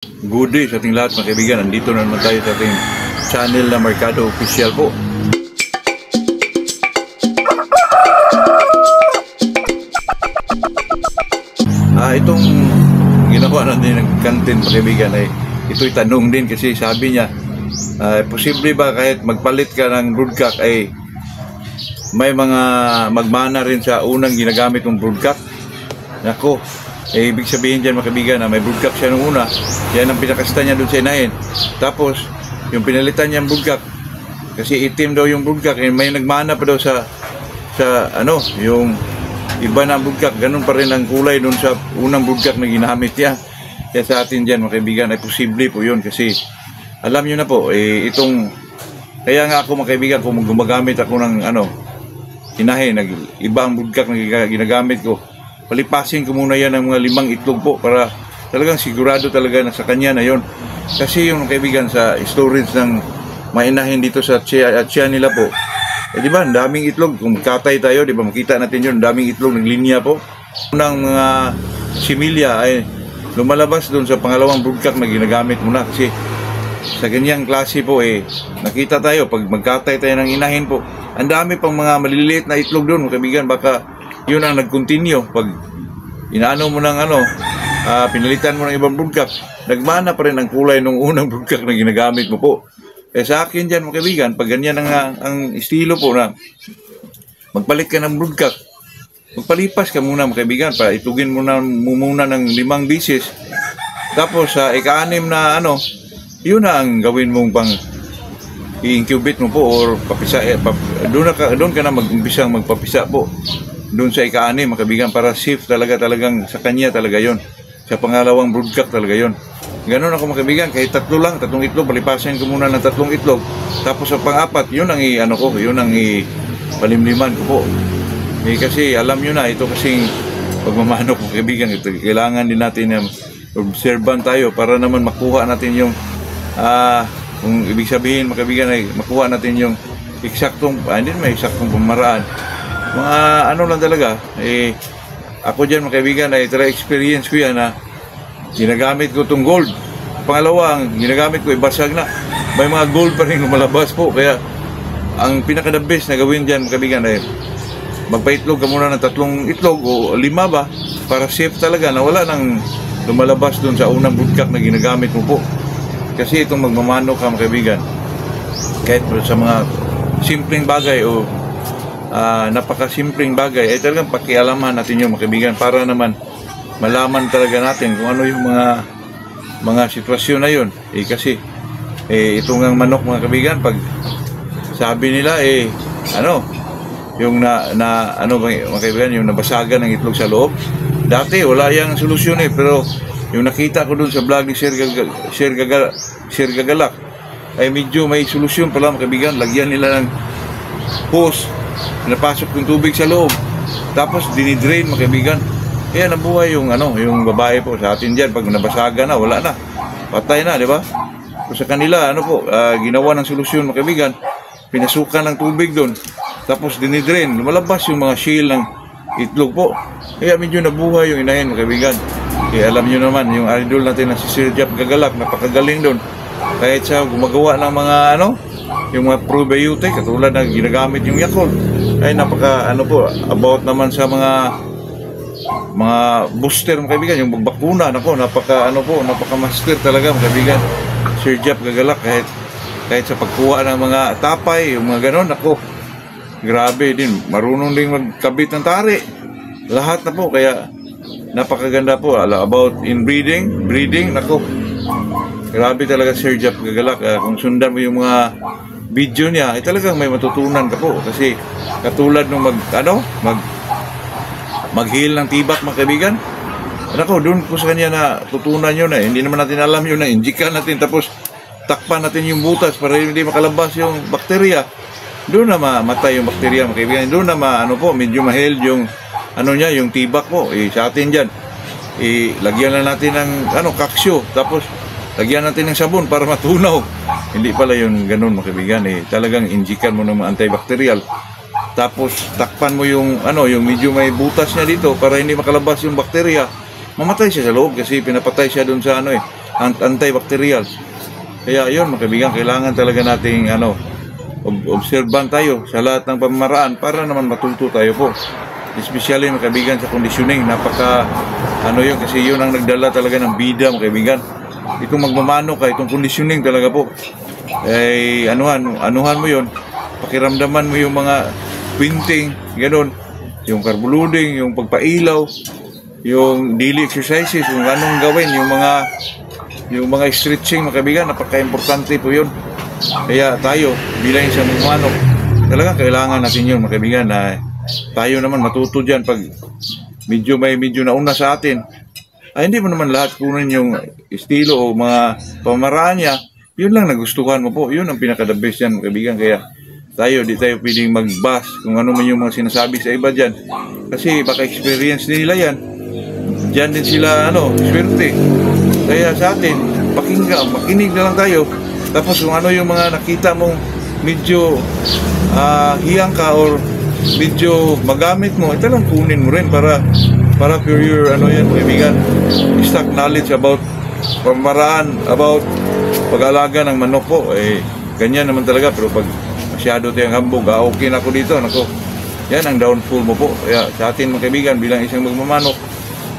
Good day sa ating lahat mga kaibigan. Nandito na naman tayo sa ating channel na Mercado Official po. Itong ginawa natin ng content mga kaibigan ay ito'y tanong din kasi sabi niya posible ba kahit magpalit ka ng broodcock ay may mga magmana rin sa unang ginagamit ng broodcock? Nako, ibig sabihin dyan mga kaibigan na may broodcock siya nung una, yan ang pinakasta niya doon sa inahin. Tapos yung pinalitan niyang broodcock kasi itim daw yung broodcock, may nagmana pa daw sa yung iba na broodcock, ganun pa rin ang kulay doon sa unang broodcock na ginamit niya. Kaya sa atin dyan mga kaibigan ay posible po yun kasi alam nyo na po itong kaya nga ako mga kaibigan kung gumagamit ako ng inahin, iba ang broodcock na ginagamit ko, palipasin ko muna yan ng mga 5 itlog po para talagang sigurado talaga na sa kanya na yon. Kasi yung kaibigan sa storage ng mainahin dito sa tiyan nila po, di ba, ang daming itlog. Kung katay tayo, di ba, makita natin yun, daming itlog ng linya po. Unang mga similya ay lumalabas doon sa pangalawang broodcock na ginagamit muna kasi sa ganyang klase po nakita tayo pag magkatay tayo ng inahin po, ang dami pang mga maliliit na itlog doon mga kaibigan. Baka yun ang nag-continue pag inaano mo ng pinalitan mo ng ibang broodcock, nagmana pa rin ang kulay ng unang broodcock na ginagamit mo po. Sa akin dyan mga kaibigan, pag ganyan ang estilo po na magpalit ka ng broodcock, magpalipas ka muna mga kaibigan, para itugin mo muna ng 5 bisis. Tapos sa ika-6 na yun na ang gawin mong pang i-incubate mo po or papisa. Doon ka na mag-umpisang magpapisa po. Doon sa ika-6 mga kaibigan para safe talagang sa kanya talaga yon. Sa pangalawang broodcock talaga yon. Ganon ako mga kaibigan, kahit 3 itlog, palipasin ko muna ng 3 itlog. Tapos sa pang-4, yun ang yun ang palimliman ko po. Kasi alam nyo na, ito kasing pagmamanok mga kaibigan, ito, kailangan din natin observan tayo para naman makuha natin yung kung ibig sabihin mga kaibigan ay makuha natin yung eksaktong, hindi may eksaktong pamaraan. Mga lang talaga, ako dyan mga kaibigan ay experience ko yan na ginagamit ko itong gold. Pangalawa, ang ginagamit ko basag na. May mga gold pa rin lumalabas po. Kaya ang pinaka-the best na gawin dyan mga kaibigan ay magpaitlog ka muna ng 3 itlog o 5 ba para safe talaga na wala nang lumalabas doon sa unang broodcock na ginagamit mo po. Kasi itong magmamano ka mga kaibigan, kahit sa mga simpleng bagay o napakasimpleng bagay ay talagang pakialaman natin yung mga kaibigan para naman malaman talaga natin kung ano yung mga sitwasyon na yun. Kasi itong manok mga kaibigan, pag sabi nila yung mga kaibigan, yung nabasagan ng itlog sa loob, dati wala yung solusyon pero yung nakita ko dun sa vlog ni Sir Gagalak ay medyo may solusyon pala mga kaibigan. Lagyan nila ng hose, napasok yung tubig sa loob, tapos dinidrain mga kaibigan. Kaya nabuhay yung babae po sa atin dyan. Pag nabasagan na, wala na, patay na, di ba? So sa kanila ginawa ng solusyon mga kaibigan, pinasukan ng tubig doon, tapos dinidrain, lumalabas yung mga shell ng itlog po. Kaya medyo nabuhay yung inahin mga kaibigan. Kaya alam nyo naman, yung idol natin na si Sir Jeff Gagalak, napakagaling doon. Kahit siya gumagawa ng mga yung mga probiotic, katulad na ginagamit yung Yakult, ay napaka about naman sa mga booster mga kaibigan, yung bakuna, napaka master talaga mga kaibigan. Sir Jeff Gagalak, kahit sa pagkuha ng mga tapay, yung mga ganon, grabe din, marunong din magkabit ng tari, lahat na po. Kaya napakaganda po about breeding, grabe talaga Sir Jeff Gagalak. Kung sundan mo yung mga video niya ay talagang may matutunan ka po. Kasi katulad nung mag-heal ng tibak mga kaibigan, doon po sa kanya na tutunan yun hindi naman natin alam yun na injikan natin tapos takpan natin yung butas para hindi makalabas yung bakterya. Doon na mamatay yung bakterya mga kaibigan. Doon na medyo ma-heal yung yung tibak po. Sa atin dyan, lagyan na natin ng kaksyo, tapos lagyan natin ng sabon para matunaw. Hindi pala yung ganun mga kaibigan. Talagang injikan mo ng mga antibacterial, tapos takpan mo yung medyo may butas niya dito para hindi makalabas yung bakterya. Mamatay siya sa loob kasi pinapatay siya doon sa antibacterial. Kaya yun mga kaibigan, kailangan talaga nating obserban tayo sa lahat ng pamamaraan para naman matuto tayo po. Especially mga kaibigan sa conditioning, napaka yun, kasi yun ang nagdala talaga ng bida mga kaibigan. Itong magmamano ka, itong conditioning talaga po. Anuhan mo yun, pakiramdaman mo yung mga quinting, ganun, yung carbo loading, yung pagpailaw, yung daily exercises, yung anong gawin, yung mga stretching mga kaibigan, napaka-importante po yun. Kaya tayo bilang isang magmanok, talaga kailangan natin yun mga kaibigan, na tayo naman matuto dyan pag medyo nauna sa atin. Hindi mo naman lahat kunin yung estilo o mga pamaraan niya, yun lang nagustuhan mo po, yun ang pinaka-the best yan mga kaibigan. Kaya di tayo pwedeng mag-bash kung ano man yung mga sinasabi sa iba dyan, kasi baka experience nila yan, dyan din sila swerte. Kaya sa atin, makinig na lang tayo. Tapos kung ano yung mga nakita mong medyo hiyang ka or medyo magamit mo, ito lang kunin mo rin para for your kaibigan, stock knowledge about pamaraan, about pag-alaga ng manok po. Ganyan naman talaga. Pero pag masyado tayong hambog, okay na ako dito, nako, yan ang downfall mo po. Kaya sa atin mga kaibigan, bilang isang magmamanok,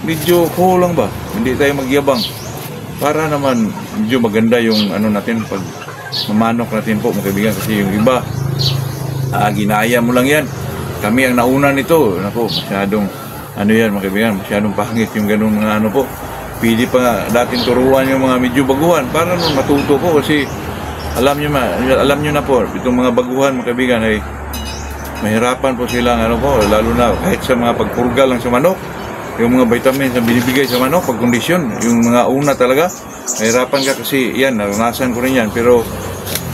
medyo lang ba, hindi tayo magyabang, para naman medyo maganda yung natin pag mamanok natin po mga kaibigan. Kasi yung iba, ginaya mo lang yan, kami ang nauna nito, nako, masyadong yan mga kaibigan, masyadong pangit yung ganun mga po. Pili pa nga dating turuan yung mga medyo baguhan para naman matuto po. Kasi alam nyo na po, itong mga baguhan mga kaibigan ay mahirapan po silang lalo na kahit sa mga pagpurga lang sa manok, yung mga vitamins na binibigay sa manok, pag kondisyon, yung mga una talaga, mahirapan ka. Kasi yan, naranasan ko rin yan. Pero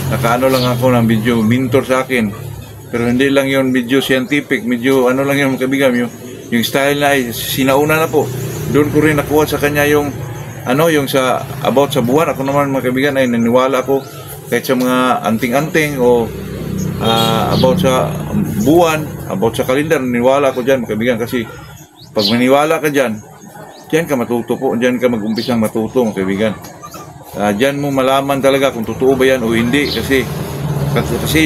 nakaano lang ako ng medyo mentor sa akin, pero hindi lang yun medyo scientific, medyo lang yun mga kaibigan, yung style na ay sinauna na po. Doon ko rin nakuha sa kanya yung yung about sa buwan. Ako naman mga kaibigan ay naniwala ako kahit sa mga anting-anting o about sa buwan, about sa kalendar, naniwala ako dyan mga kaibigan. Kasi pag maniwala ka dyan ka matuto po, dyan ka mag-umpisang matuto mga kaibigan. Dyan mo malaman talaga kung totoo ba yan o hindi. Kasi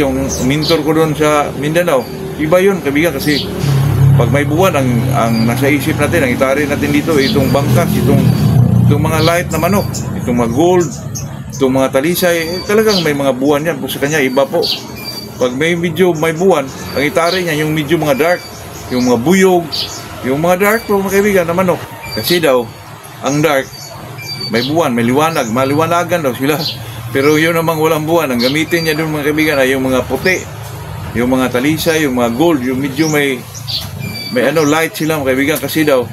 yung mentor ko doon sa Mindanao, iba yun kaibigan. Kasi pag may buwan, ang nasa isip natin, ang itari natin dito, itong bangkas, itong mga light na manok, itong mga gold, itong mga talisay, talagang may mga buwan yan. Sa kanya, iba po. Pag may buwan, ang itari niya, yung medyo mga dark, yung mga buyog, yung mga dark po mga kaibigan na manok. Kasi daw, ang dark, may buwan, may liwanag, maliwanagan daw sila. Pero yun namang walang buwan, ang gamitin niya doon mga kaibigan ay yung mga puti, yung mga talisay, yung mga gold, yung medyo may light sila mga kaibigan. Kasi daw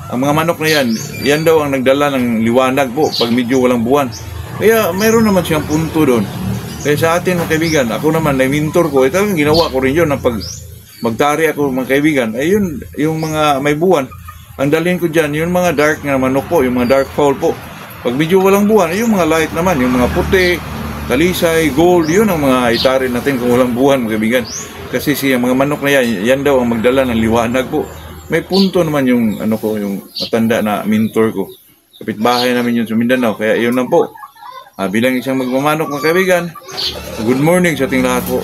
ang mga manok na yan daw ang nagdala ng liwanag po pag medyo walang buwan. Kaya mayroon naman siyang punto doon. Kaya sa atin mga kaibigan, ako naman na mentor ko, ito ang ginawa ko rin yun, na pag magtari ako mga kaibigan, ay yun, yung mga may buwan, ang dalhin ko dyan, yung mga dark na manok po, yung mga dark fowl po. Pag medyo walang buwan, yung mga light naman, yung mga puti, talisay, gold, yun ang mga itari natin kung walang buwan mga kaibigan. Kasi siya mga manok na yan daw ang magdala ng liwanag po. May punto naman yung yung matanda na mentor ko. Kapitbahay namin yun sa Mindanao. Kaya yun lang po. Bilang isang magmamanok mga kaibigan, good morning sa ating lahat po.